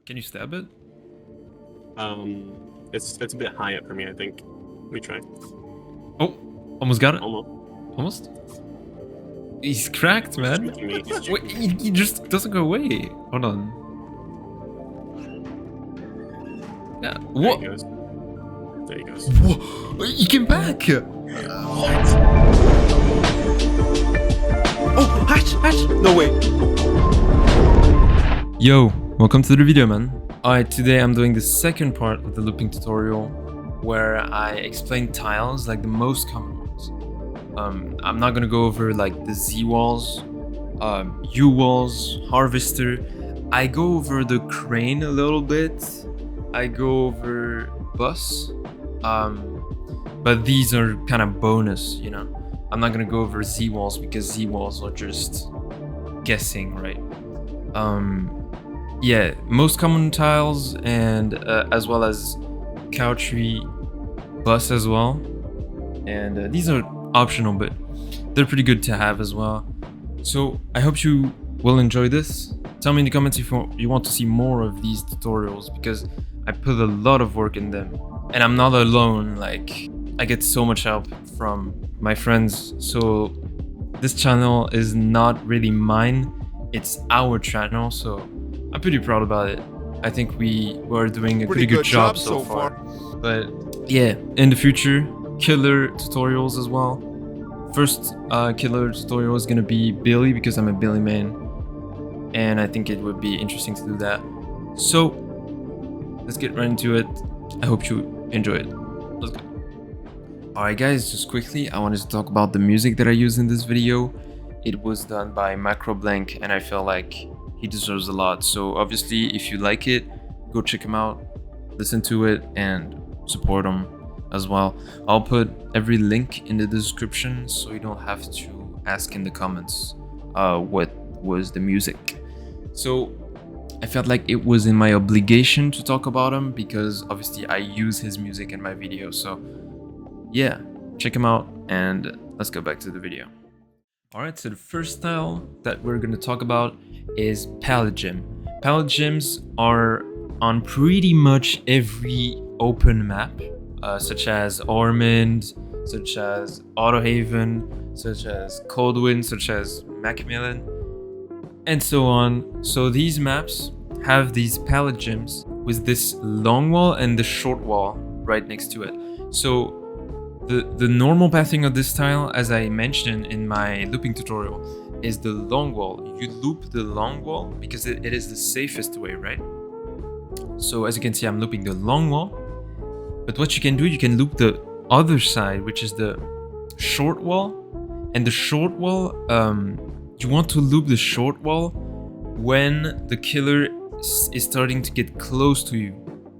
Can you stab it? It's a bit high up for me, I think. Let me try. Oh, almost got it. Almost. Almost? He's cracked, man. Wait, he just doesn't go away. Hold on. Yeah. What? There he goes. There he goes. Whoa! He came back! Oh, hatch! Hatch! No way! Yo, welcome to the video, man. Alright, today I'm doing the second part of the looping tutorial where I explain tiles, like the most common ones. I'm not gonna go over like the Z walls, U walls, harvester. I go over the crane a little bit. I go over bus. But these are kind of bonus, you know. I'm not gonna go over Z walls because Z walls are just guessing, right? Yeah, most common tiles and as well as cow tree, bus as well. And these are optional, but they're pretty good to have as well. So I hope you will enjoy this. Tell me in the comments if you want to see more of these tutorials because I put a lot of work in them. And I'm not alone, like I get so much help from my friends. So this channel is not really mine, it's our channel, so I'm pretty proud about it. I think we were doing a pretty good job so far. But yeah, in the future, killer tutorials as well. First killer tutorial is gonna be Billy because I'm a Billy man. And I think it would be interesting to do that. So let's get right into it. I hope you enjoy it. Let's go. Alright guys, just quickly, I wanted to talk about the music that I use in this video. It was done by MACROBLANK and I feel like he deserves a lot. So obviously, if you like it, go check him out, listen to it, and support him as well. I'll put every link in the description so you don't have to ask in the comments what was the music. So I felt like it was in my obligation to talk about him because obviously I use his music in my videos. So yeah, check him out and let's go back to the video. Alright, so the first style that we're going to talk about is Pallet Gym. Pallet Gyms are on pretty much every open map, such as Ormond, such as Autohaven, such as Coldwind, such as Macmillan, and so on. So these maps have these pallet gyms with this long wall and the short wall right next to it. So the normal pathing of this tile, as I mentioned in my looping tutorial, is the long wall. You loop the long wall because it is the safest way, right? So as you can see, I'm looping the long wall. But what you can do, you can loop the other side, which is the short wall. And the short wall, you want to loop the short wall when the killer is starting to get close to you.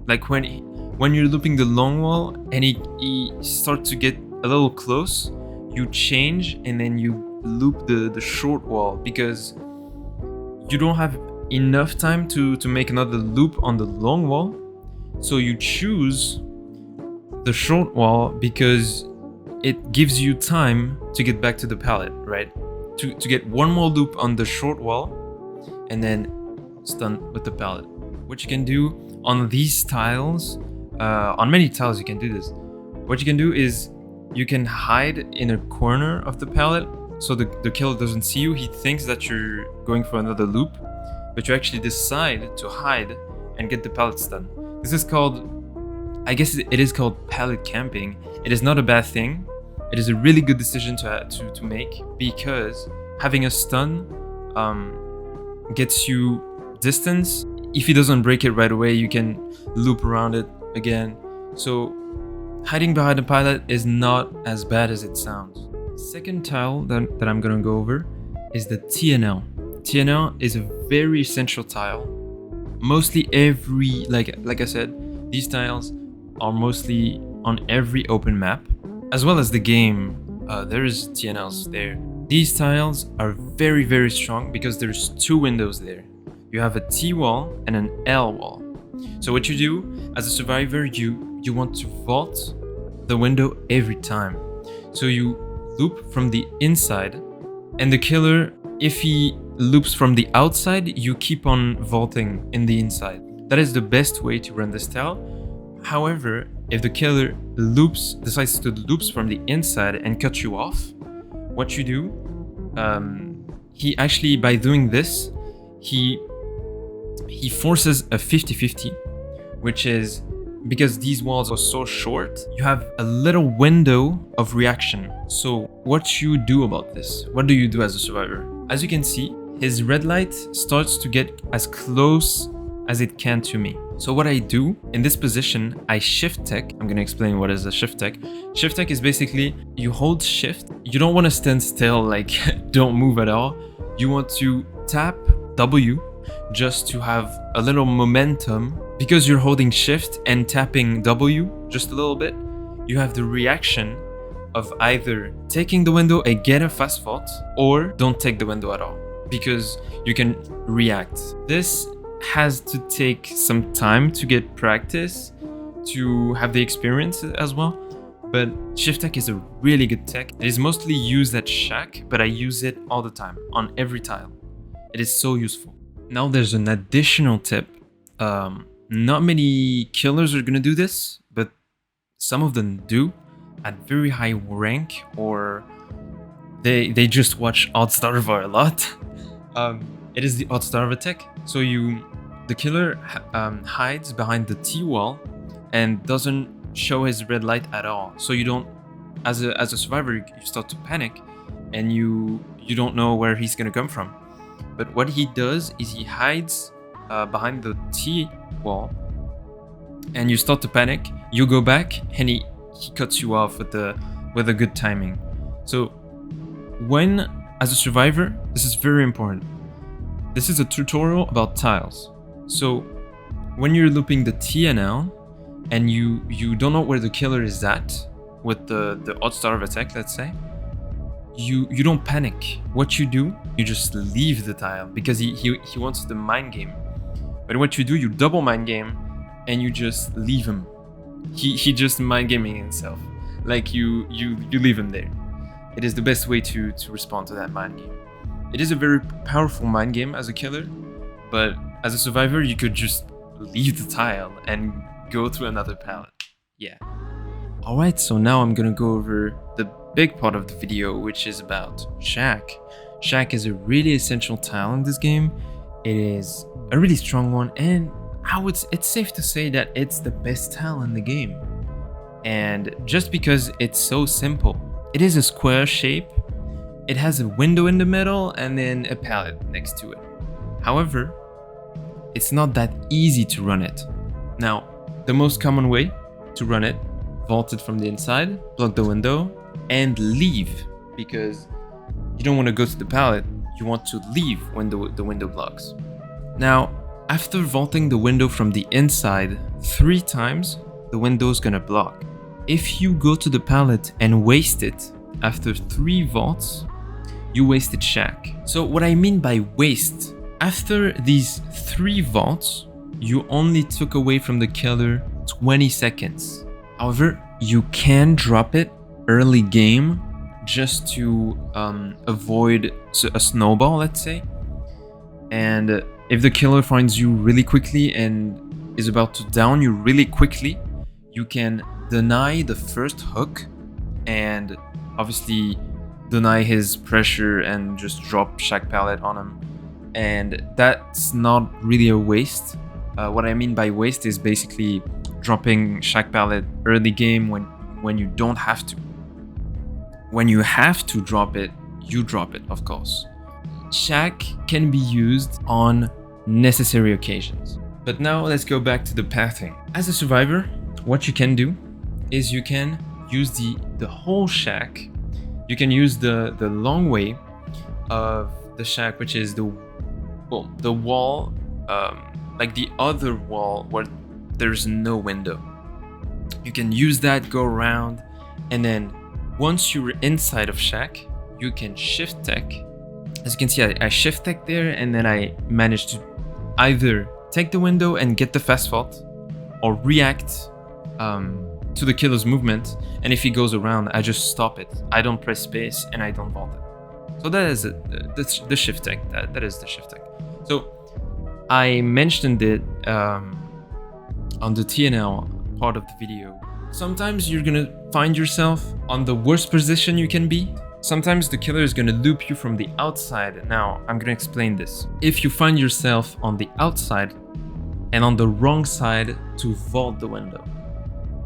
Like when you're looping the long wall and he starts to get a little close, you change and then you loop the short wall because you don't have enough time to make another loop on the long wall. So you choose the short wall because it gives you time to get back to the pallet, right? To get one more loop on the short wall and then stun with the pallet. What you can do on these tiles, on many tiles you can do this. What you can do is you can hide in a corner of the pallet so the killer doesn't see you. He thinks that you're going for another loop, but you actually decide to hide and get the pallet stun. This is called, I guess it is called pallet camping. It is not a bad thing. It is a really good decision to make because having a stun gets you distance. If he doesn't break it right away, you can loop around it again. So hiding behind the pallet is not as bad as it sounds. Second tile that I'm gonna go over is the TNL. TNL is a very essential tile. Mostly every, like I said, these tiles are mostly on every open map, as well as the game. There is TNLs there. These tiles are very, very strong because there's two windows there. You have a T wall and an L wall. So what you do as a survivor, you want to vault the window every time. So you loop from the inside, and the killer, if he loops from the outside, you keep on vaulting in the inside. That is the best way to run this tile. However, if the killer decides to loops from the inside and cut you off, what you do, he actually, by doing this, he forces a 50-50, which is because these walls are so short, you have a little window of reaction. So what you do about this? What do you do as a survivor? As you can see, his red light starts to get as close as it can to me. So what I do in this position, I shift tech. I'm gonna explain what is a shift tech. Shift tech is basically you hold shift. You don't want to stand still, like don't move at all. You want to tap W just to have a little momentum. Because you're holding shift and tapping W just a little bit, you have the reaction of either taking the window and get a fast vault, or don't take the window at all, because you can react. This has to take some time to get practice, to have the experience as well. But shift tech is a really good tech. It is mostly used at Shack, but I use it all the time on every tile. It is so useful. Now there's an additional tip. Not many killers are gonna do this, but some of them do at very high rank, or they just watch Odd Starver a lot. It is the Odd Starver tech. So the killer hides behind the T wall and doesn't show his red light at all. So you don't, as a survivor, you start to panic, and you don't know where he's gonna come from. But what he does is he hides behind the T wall, and you start to panic. You go back, and he cuts you off with a good timing. So as a survivor, this is very important. This is a tutorial about tiles. So when you're looping the TNL and you don't know where the killer is at with the odd star of attack, let's say, you don't panic. What you do, you just leave the tile, because he wants the mind game. But what you do, you double mind game and you just leave him. He just mind gaming himself. Like you leave him there. It is the best way to respond to that mind game. It is a very powerful mind game as a killer, but as a survivor, you could just leave the tile and go to another pallet. Yeah. Alright, so now I'm gonna go over the big part of the video, which is about Shack. Shack is a really essential tile in this game. It is a really strong one, and it's safe to say that it's the best tile in the game. And just because it's so simple, it is a square shape, it has a window in the middle, and then a pallet next to it. However, it's not that easy to run it. Now, the most common way to run it, vault it from the inside, block the window, and leave, because you don't want to go to the pallet, you want to leave when the window blocks. Now, after vaulting the window from the inside 3 times, the window's gonna block. If you go to the pallet and waste it after 3 vaults, you wasted Shack. So what I mean by waste, after these 3 vaults, you only took away from the killer 20 seconds. However, you can drop it early game just to avoid a snowball, let's say. And if the killer finds you really quickly and is about to down you really quickly, you can deny the first hook and obviously deny his pressure and just drop Shack pallet on him. And that's not really a waste. What I mean by waste is basically dropping Shack pallet early game when you don't have to. When you have to drop it, you drop it, of course. Shack can be used on necessary occasions. But now let's go back to the pathing. As a survivor, what you can do is you can use the whole Shack. You can use the long way of the Shack, which is the wall, like the other wall where there's no window. You can use that, go around, and then once you're inside of Shack, you can shift tech. As you can see, I shift tech there, and then I managed to either take the window and get the fast vault, or react to the killer's movement. And if he goes around, I just stop it. I don't press space and I don't vault it. So that is the shift tech. That is the shift tech. So I mentioned it on the TNL part of the video. Sometimes you're gonna find yourself on the worst position you can be. Sometimes the killer is gonna loop you from the outside. Now, I'm gonna explain this. If you find yourself on the outside and on the wrong side to vault the window.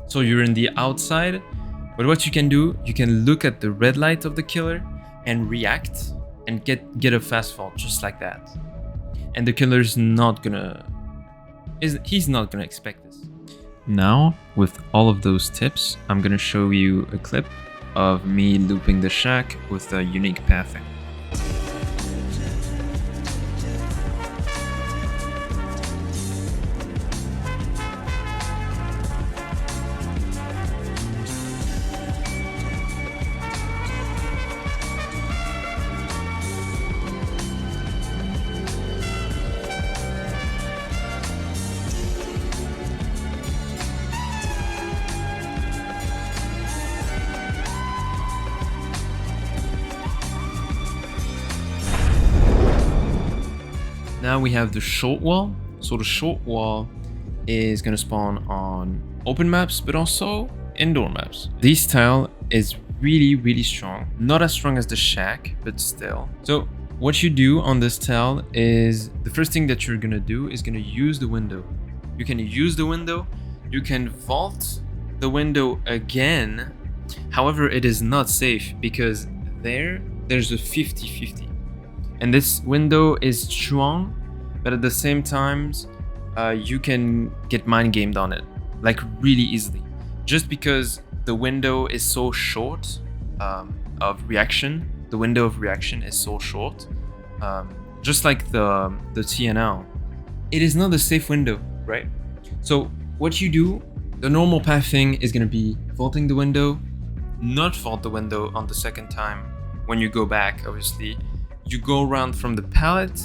So you're in the outside, but what you can do, you can look at the red light of the killer and react and get a fast vault just like that. And the killer's not gonna, he's not gonna expect this. Now, with all of those tips, I'm gonna show you a clip of me looping the shack with a unique pathing. Now we have the short wall. So the short wall is gonna spawn on open maps, but also indoor maps. This tile is really strong. Not as strong as the shack, but still. So what you do on this tile is the first thing that you're gonna do is gonna use the window. You can use the window. You can vault the window again. However, it is not safe because there's a 50-50. And this window is strong, but at the same time, you can get mind gamed on it, like really easily. Just because the window is so short of reaction, the window of reaction is so short, just like the TNL, it is not a safe window, right? So what you do, the normal pathing is gonna be vaulting the window, not vault the window on the second time. When you go back, obviously, you go around from the pallet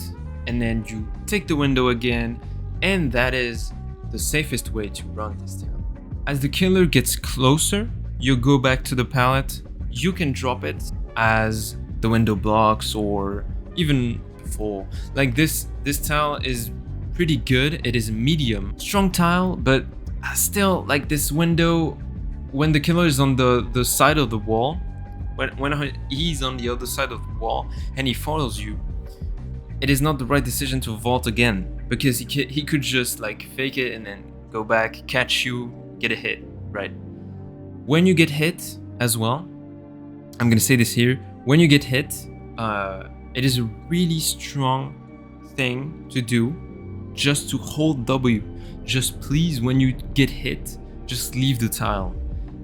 and then you take the window again, and that is the safest way to run this town. As the killer gets closer, you go back to the pallet. You can drop it as the window blocks or even before. Like this tile is pretty good. It is medium, strong tile, but still like this window, when the killer is on the side of the wall, when he's on the other side of the wall and he follows you, it is not the right decision to vault again, because he could just like fake it and then go back, catch you, get a hit, right? When you get hit as well, I'm gonna say this here, when you get hit, it is a really strong thing to do, just to hold W. Just please, when you get hit, just leave the tile.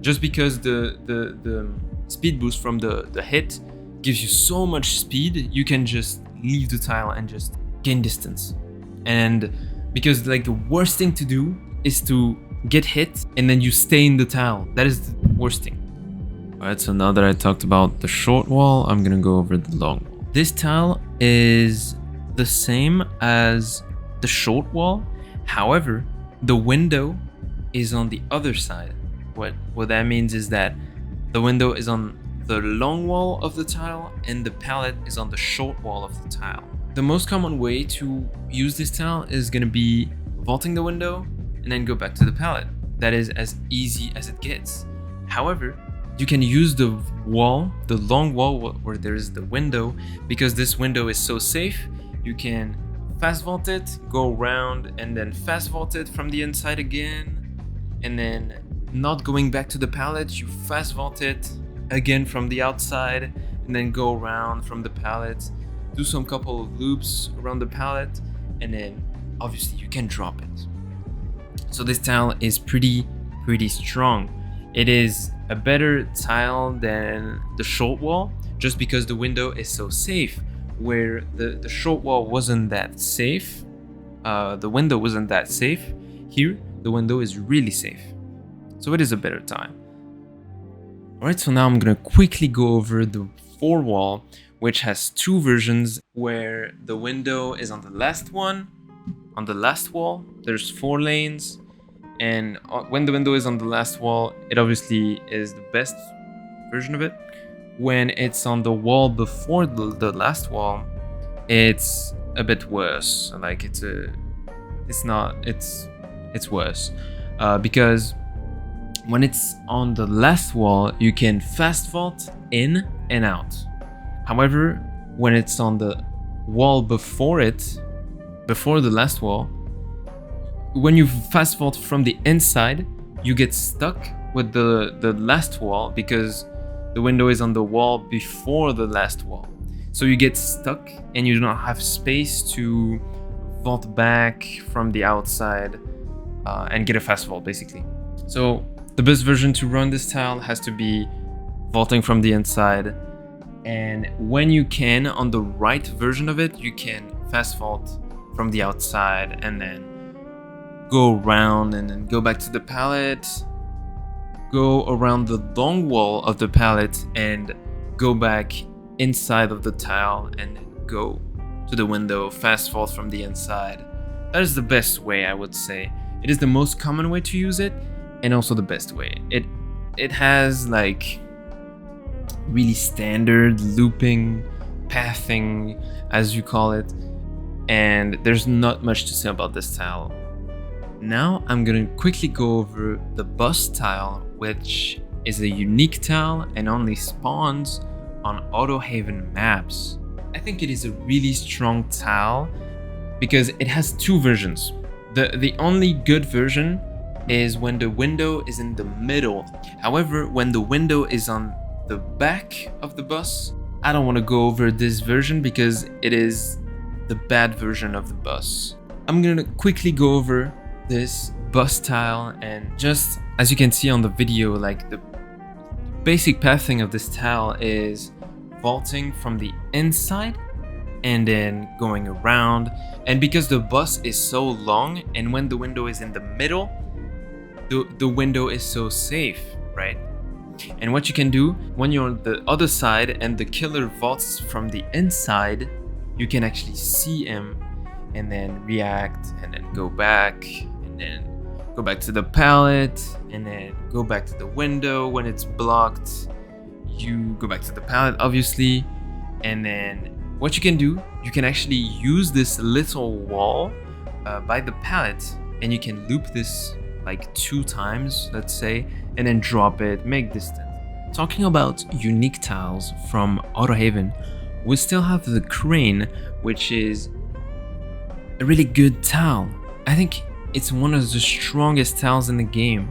Just because the speed boost from the hit gives you so much speed, you can just leave the tile and just gain distance. And because like the worst thing to do is to get hit and then you stay in the tile. That is the worst thing. Alright, so now that I talked about the short wall, I'm gonna go over the long wall. This tile is the same as the short wall. However, the window is on the other side. What that means is that the window is on the long wall of the tile and the pallet is on the short wall of the tile. The most common way to use this tile is going to be vaulting the window and then go back to the pallet. That is as easy as it gets. However, you can use the wall, the long wall where there is the window, because this window is so safe. You can fast vault it, go around and then fast vault it from the inside again, and then not going back to the pallet, you fast vault it again from the outside and then go around from the pallet, do some couple of loops around the pallet, and then obviously you can drop it. So this tile is pretty strong. It is a better tile than the short wall, just because the window is so safe. Where the short wall wasn't that safe, the window wasn't that safe, here the window is really safe. So it is a better tile. Alright, so now I'm gonna quickly go over the 4 wall, which has 2 versions, where the window is on the last one. On the last wall, there's 4 lanes, and when the window is on the last wall, it obviously is the best version of it. When it's on the wall before the last wall, it's a bit worse. Like it's a it's not, it's worse. Because when it's on the last wall, you can fast vault in and out. However, when it's on the wall before the last wall, when you fast vault from the inside, you get stuck with the last wall because the window is on the wall before the last wall. So you get stuck and you do not have space to vault back from the outside and get a fast vault, basically. So the best version to run this tile has to be vaulting from the inside. And when you can, on the right version of it, you can fast vault from the outside and then go around and then go back to the pallet, go around the long wall of the pallet and go back inside of the tile and then go to the window, fast vault from the inside. That is the best way, I would say. It is the most common way to use it and also the best way. It has like really standard looping, pathing, as you call it, and there's not much to say about this tile. Now I'm gonna quickly go over the bus tile, which is a unique tile and only spawns on Autohaven maps. I think it is a really strong tile because it has two versions. The only good version is when the window is in the middle. However, when the window is on the back of the bus, I don't want to go over this version because it is the bad version of the bus. I'm gonna quickly go over this bus tile, and just as you can see on the video, like the basic pathing of this tile is vaulting from the inside and then going around. And because the bus is so long and when the window is in the middle, the window is so safe, right? And what you can do when you're on the other side and the killer vaults from the inside, you can actually see him and then react and then go back and then go back to the pallet and then go back to the window. When it's blocked, you go back to the pallet, obviously. And then what you can do, you can actually use this little wall by the pallet, and you can loop this like 2 times, let's say, and then drop it, make distance. Talking about unique tiles from Autohaven, we still have the crane, which is a really good tile. I think it's one of the strongest tiles in the game.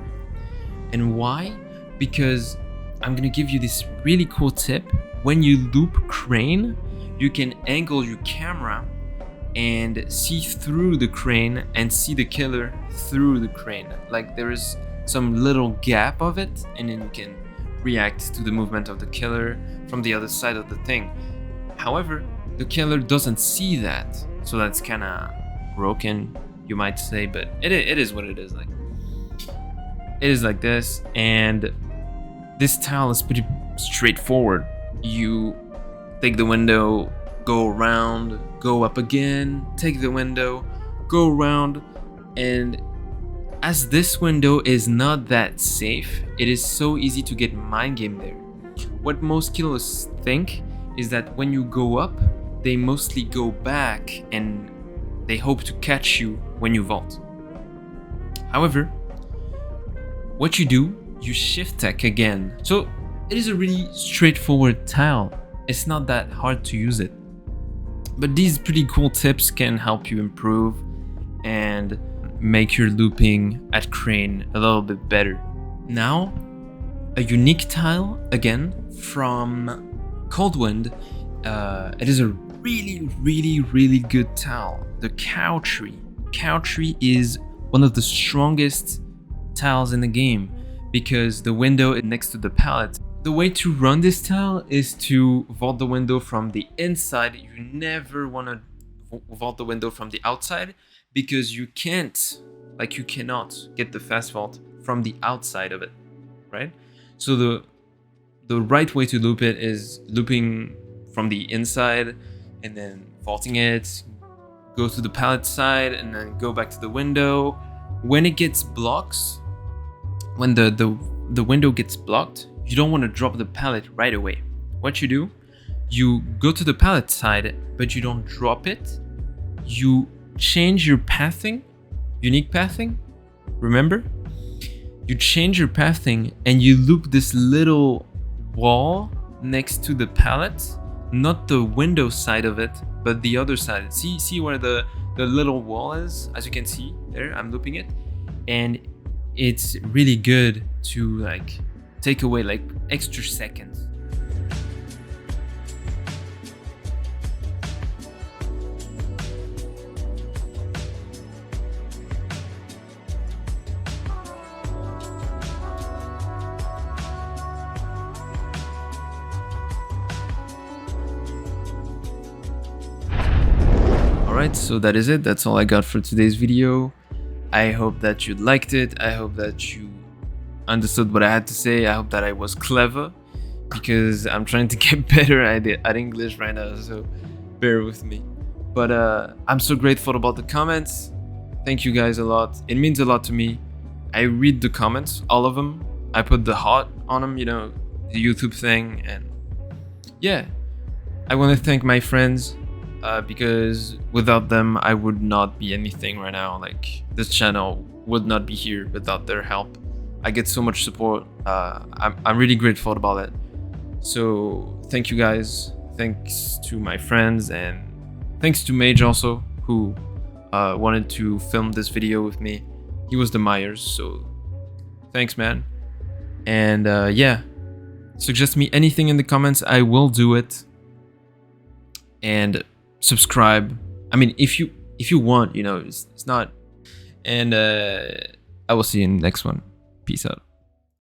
And why? Because I'm gonna give you this really cool tip. When you loop crane, you can angle your camera and see through the crane and see the killer through the crane. Like there is some little gap of it, and then you can react to the movement of the killer from the other side of the thing. However, the killer doesn't see that, so that's kind of broken, you might say, but it is what it is. Like it is like this, and this tile is pretty straightforward. You take the window, go around, go up again, take the window, go around, and as this window is not that safe, it is so easy to get mind game there. What most killers think is that when you go up, they mostly go back and they hope to catch you when you vault. However, what you do, you shift tech again. So it is a really straightforward tile. It's not that hard to use it. But these pretty cool tips can help you improve and make your looping at crane a little bit better. Now, a unique tile again from Coldwind. It is a really good tile. The cow tree. Cow tree is one of the strongest tiles in the game because the window is next to the pallet. The way to run this tile is to vault the window from the inside. You never want to vault the window from the outside because you can't, like you cannot get the fast vault from the outside of it, right? So the right way to loop it is looping from the inside and then vaulting it, go to the pallet side and then go back to the window. When it gets blocked, when the window gets blocked, you don't want to drop the pallet right away. What you do, you go to the pallet side, but you don't drop it. You change your pathing unique pathing, remember? You change your pathing and you loop this little wall next to the pallet, not the window side of it, but the other side. See where the little wall is? As you can see there, I'm looping it, and it's really good to like take away like extra seconds. Alright, so that is it. That's all I got for today's video. I hope that you liked it. I hope that you understood what I had to say. I hope that I was clever, because I'm trying to get better at English right now, so bear with me. But I'm so grateful about the comments. Thank you guys a lot. It means a lot to me. I read the comments, all of them. I put the heart on them, you know, the YouTube thing. And yeah, I want to thank my friends. Because without them, I would not be anything right now. Like, this channel would not be here without their help. I get so much support. I'm really grateful about it. So thank you guys. Thanks to my friends, and thanks to Dmage also, who wanted to film this video with me. He was the Myers, so thanks, man. And yeah, suggest me anything in the comments. I will do it. And subscribe. I mean, if you want, you know, it's not. And I will see you in the next one. Peace out.